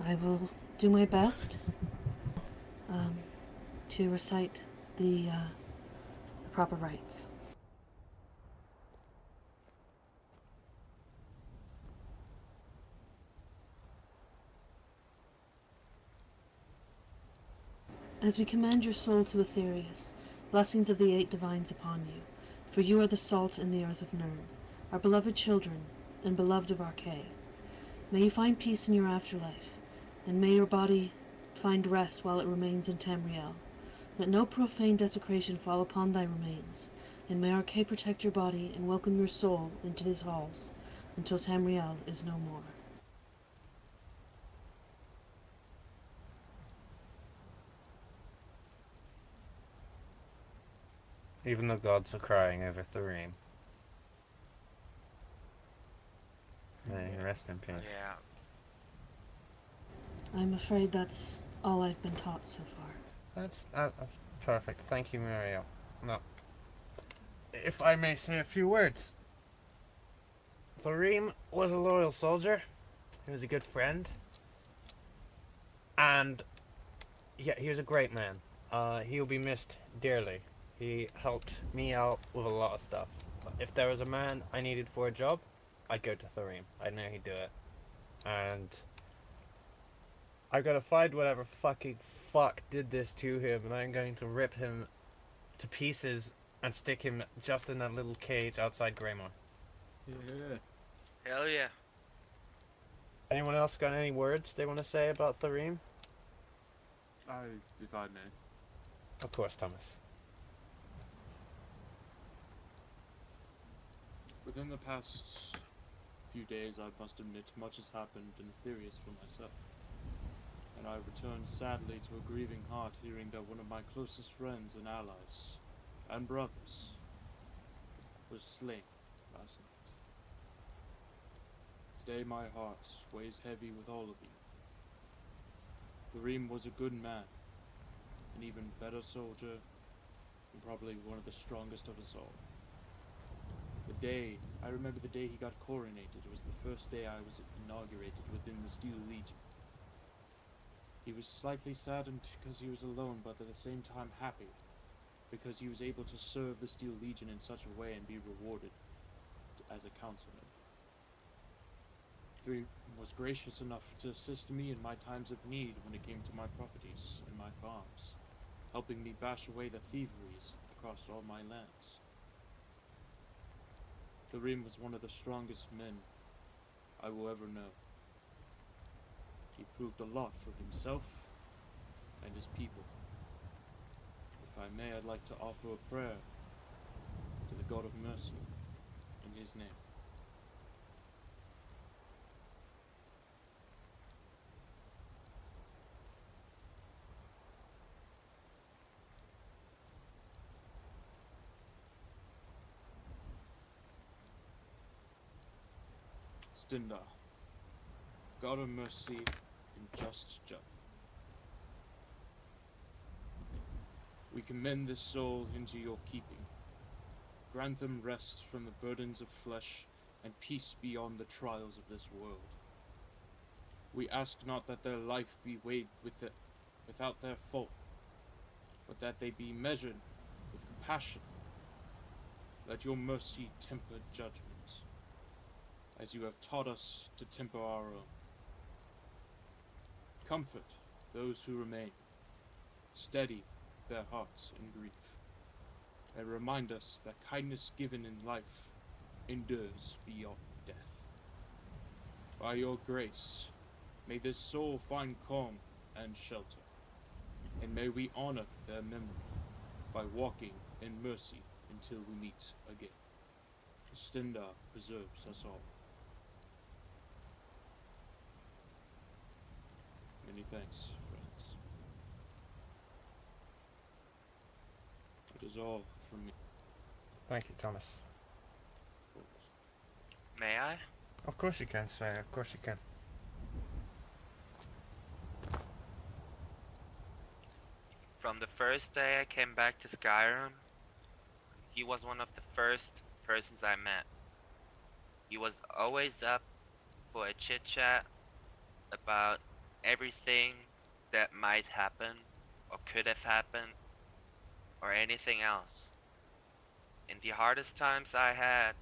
I will do my best um, to recite the proper rites. As we commend your soul to Aetherius, blessings of the eight divines upon you, for you are the salt in the earth of Nirn, our beloved children, and beloved of Archaea. May you find peace in your afterlife, and may your body find rest while it remains in Tamriel. Let no profane desecration fall upon thy remains, and may Archaea protect your body and welcome your soul into his halls until Tamriel is no more. Even the gods are crying over Thorim. May he rest in peace. Yeah. I'm afraid that's all I've been taught so far. That's perfect. Thank you, Muriel. Now, if I may say a few words. Thorim was a loyal soldier. He was a good friend. And yeah, he was a great man. He'll be missed dearly. He helped me out with a lot of stuff. If there was a man I needed for a job, I'd go to Thorim. I know he'd do it. And I gotta find whatever fucking fuck did this to him, and I'm going to rip him to pieces and stick him just in that little cage outside Greymore. Yeah. Hell yeah. Anyone else got any words they want to say about Thorim? If I may. Of course, Thomas. Within the past few days, I must admit, much has happened in Aetherius for myself. And I returned sadly to a grieving heart hearing that one of my closest friends and allies, and brothers, was slain last night. Today my heart weighs heavy with all of you. Thorim was a good man, an even better soldier, and probably one of the strongest of us all. I remember the day he got coronated. It was the first day I was inaugurated within the Steel Legion. He was slightly saddened because he was alone, but at the same time happy, because he was able to serve the Steel Legion in such a way and be rewarded as a councilman. He was gracious enough to assist me in my times of need when it came to my properties and my farms, helping me bash away the thieveries across all my lands. Thorim was one of the strongest men I will ever know. He proved a lot for himself and his people. If I may, I'd like to offer a prayer to the God of Mercy in his name. Stindar, God of mercy and just judge, we commend this soul into your keeping. Grant them rest from the burdens of flesh and peace beyond the trials of this world. We ask not that their life be weighed without their fault, but that they be measured with compassion. Let your mercy temper judgment, as you have taught us to temper our own. Comfort those who remain, steady their hearts in grief, and remind us that kindness given in life endures beyond death. By your grace, may this soul find calm and shelter, and may we honor their memory by walking in mercy until we meet again. Stindar preserves us all. Many thanks, friends. It is all from me. Thank you, Thomas. May I? Of course you can, Svein. Of course you can. From the first day I came back to Skyrim, he was one of the first persons I met. He was always up for a chit chat about everything that might happen or could have happened or anything else. In the hardest times I had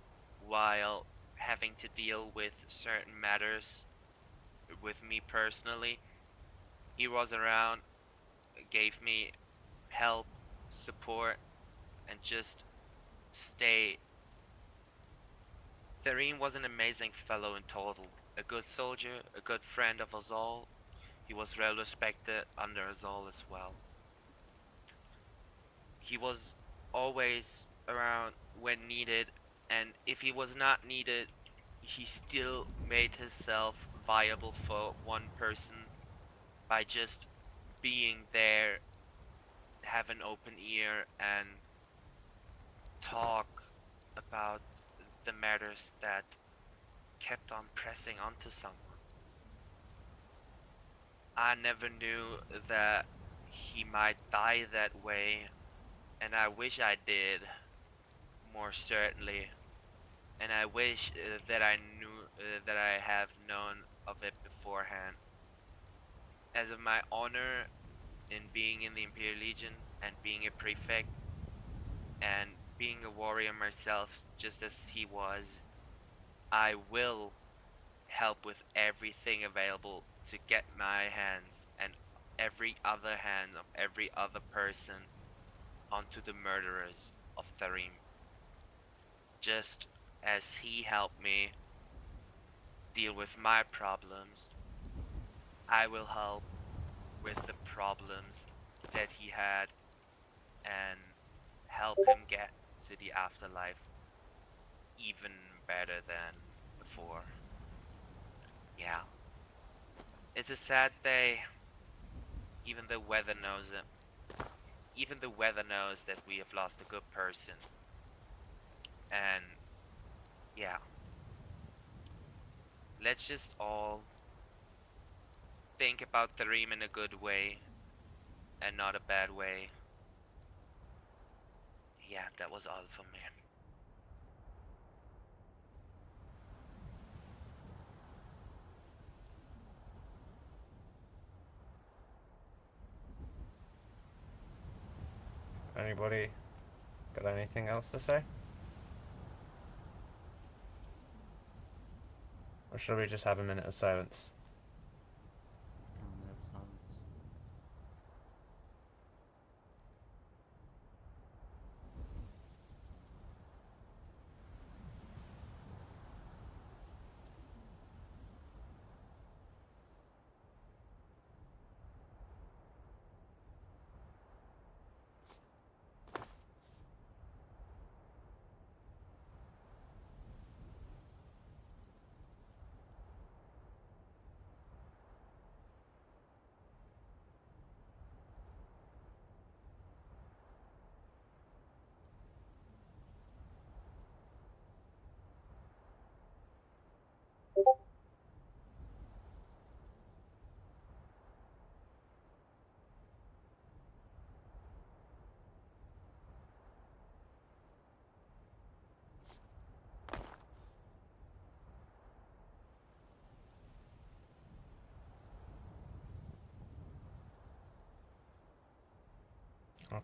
while having to deal with certain matters with me personally, he was around, gave me help, support, and just stay. Therine was an amazing fellow in total, a good soldier, a good friend of us all. He was well respected under us all as well. He was always around when needed, and if he was not needed, he still made himself viable for one person by just being there, have an open ear, and talk about the matters that kept on pressing onto someone. I never knew that he might die that way, and I wish I did, more certainly. And I wish that I knew that I have known of it beforehand. As of my honor in being in the Imperial Legion and being a prefect and being a warrior myself, just as he was, I will help with everything available to get my hands and every other hand of every other person onto the murderers of Tharim. Just as he helped me deal with my problems, I will help with the problems that he had and help him get to the afterlife even better than before. Yeah. It's a sad day. Even the weather knows it. Even the weather knows that we have lost a good person. And yeah, let's just all think about Tharim in a good way and not a bad way. Yeah, that was all for me. Anybody got anything else to say? Or should we just have a minute of silence? Minute of silence.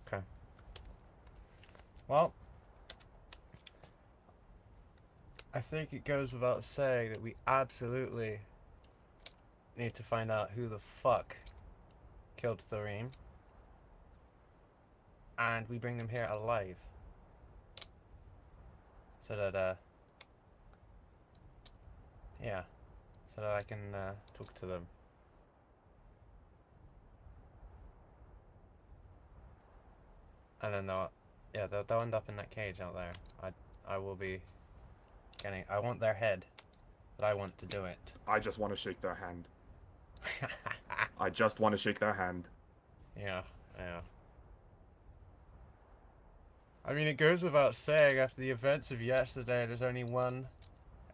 Okay. Well, I think it goes without saying that we absolutely need to find out who the fuck killed Tharim, and we bring them here alive, so that yeah, so that I can talk to them. And then they'll end up in that cage out there. I will be getting. I want their head, but I want to do it. I just want to shake their hand. I just want to shake their hand. Yeah, yeah. I mean, it goes without saying, after the events of yesterday, there's only one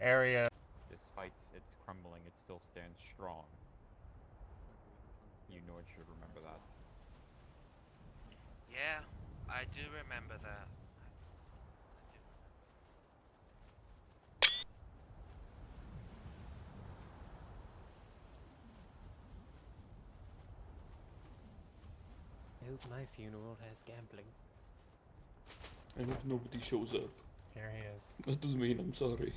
area. Despite its crumbling, it still stands strong. You Nord should remember that. Yeah, I do remember that. hope my funeral has gambling. I hope nobody shows up. Here he is. That doesn't mean I'm sorry.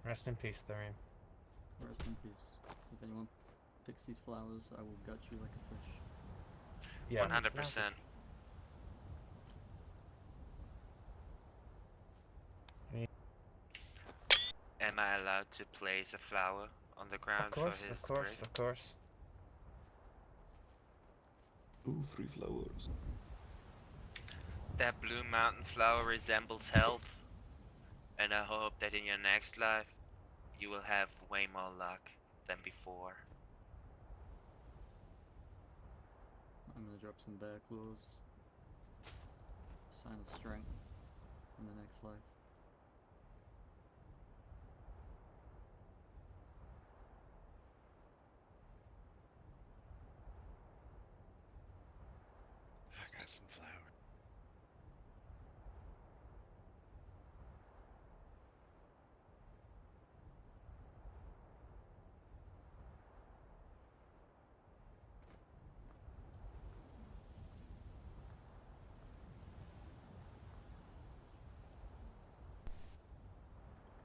Rest in peace, Thurian. Rest in peace. If anyone picks these flowers, I will gut you like a fish. Yeah. 100%. Am I allowed to place a flower on the ground for his grave? Of course. Ooh, free flowers. That blue mountain flower resembles health, and I hope that in your next life you will have way more luck than before. I'm gonna drop some bear claws. Sign of strength in the next life. I got some flowers.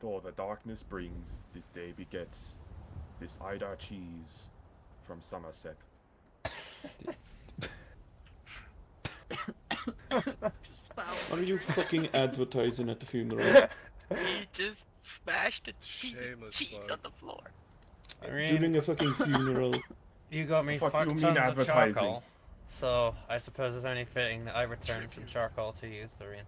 Though the darkness brings, this day begets, this Ida cheese from Somerset. Are you fucking advertising at the funeral? He just smashed a piece of Shameless cheese plug. on the floor. During a fucking funeral. You got me Fuck fuck you mean tons of advertising? charcoal. So I suppose it's only fitting that I return some charcoal to you, Thurian.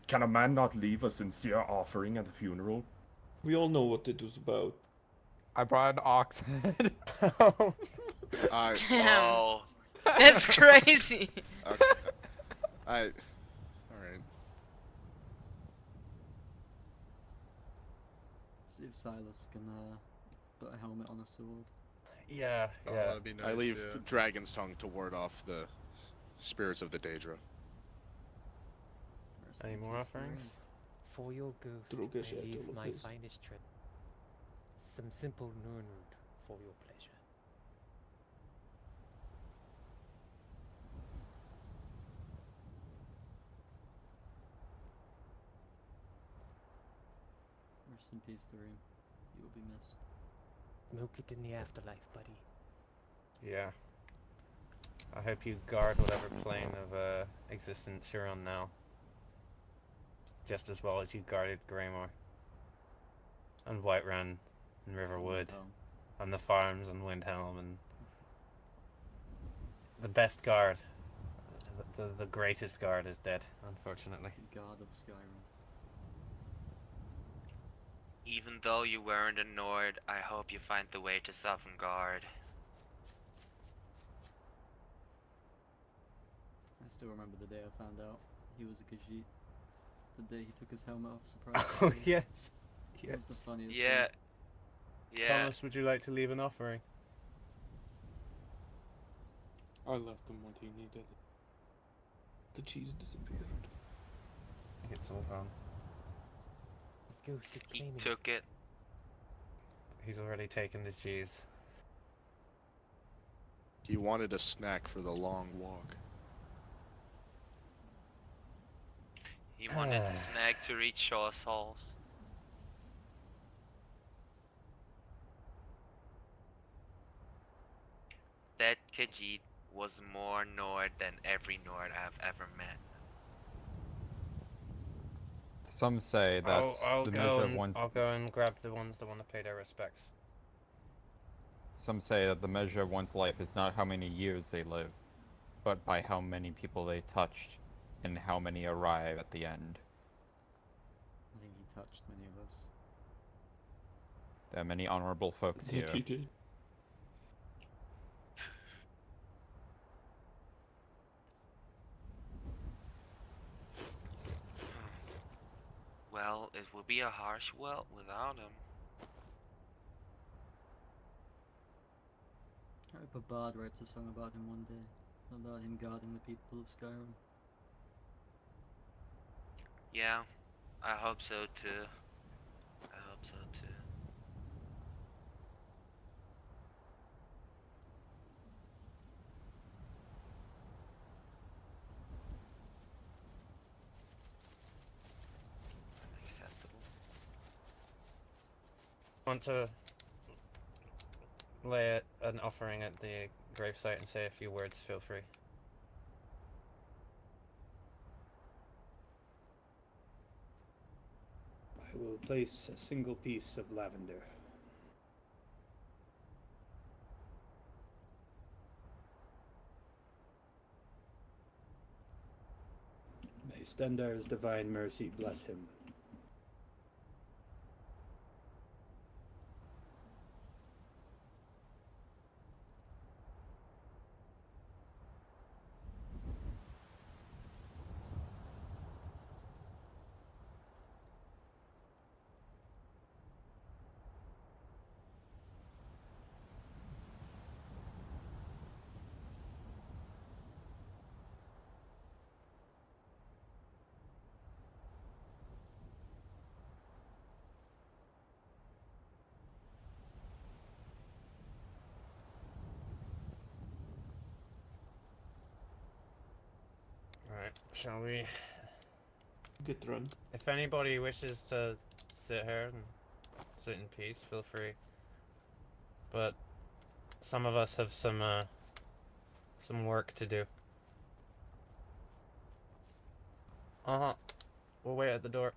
Can a man not leave a sincere offering at a funeral? We all know what it was about. I brought an ox head. I Damn, Oh, that's crazy. okay. All right. See if Silas can put a helmet on a sword. Yeah, Oh, yeah. that'd be nice. I leave yeah. Dragon's Tongue to ward off the spirits of the Daedra. Rest Any in more peace, offerings? For your ghost, Drogas I ate leave all of my his. finest treasure. Some simple nurnwood for your pleasure. Rest in peace, Thurian. You will be missed. Milk it in the afterlife, buddy. Yeah. I hope you guard whatever plane of existence you're on now. Just as well as you guarded Greymore. And Whiterun and Riverwood. And the farms and Windhelm and the best guard. The greatest guard is dead, unfortunately. God of Skyrim. even though you weren't a Nord, I hope you find the way to Sovngarde. I still remember the day I found out he was a Khajiit. The day he took his helmet off, surprise. Oh, yes. It was the funniest Yeah. thing. Yeah. Thomas, would you like to leave an offering? I left him what he needed. The cheese disappeared. I think it's all gone. His ghost is He claiming took it. He's already taken the cheese. He wanted a snack for the long walk. He wanted the snag to reach Shaw's halls. That Khajiit was more Nord than every Nord I've ever met. Some say that's I'll the go measure of and one's. I'll go and grab the ones that want to pay their respects. Some say that the measure of one's life is not how many years they live, but by how many people they touched, and how many arrive at the end. I think he touched many of us. There are many honorable folks here. He did. Well, it will be a harsh world without him. I hope a bard writes a song about him one day. About him guarding the people of Skyrim. Yeah, I hope so too. I hope so too. Unacceptable. Want to lay an offering at the gravesite and say a few words, feel free. I will place a single piece of lavender. May Stendar's divine mercy bless him. Alright, shall we? Good run. If anybody wishes to sit here and sit in peace, feel free. But some of us have some work to do. Uh-huh. We'll wait at the door.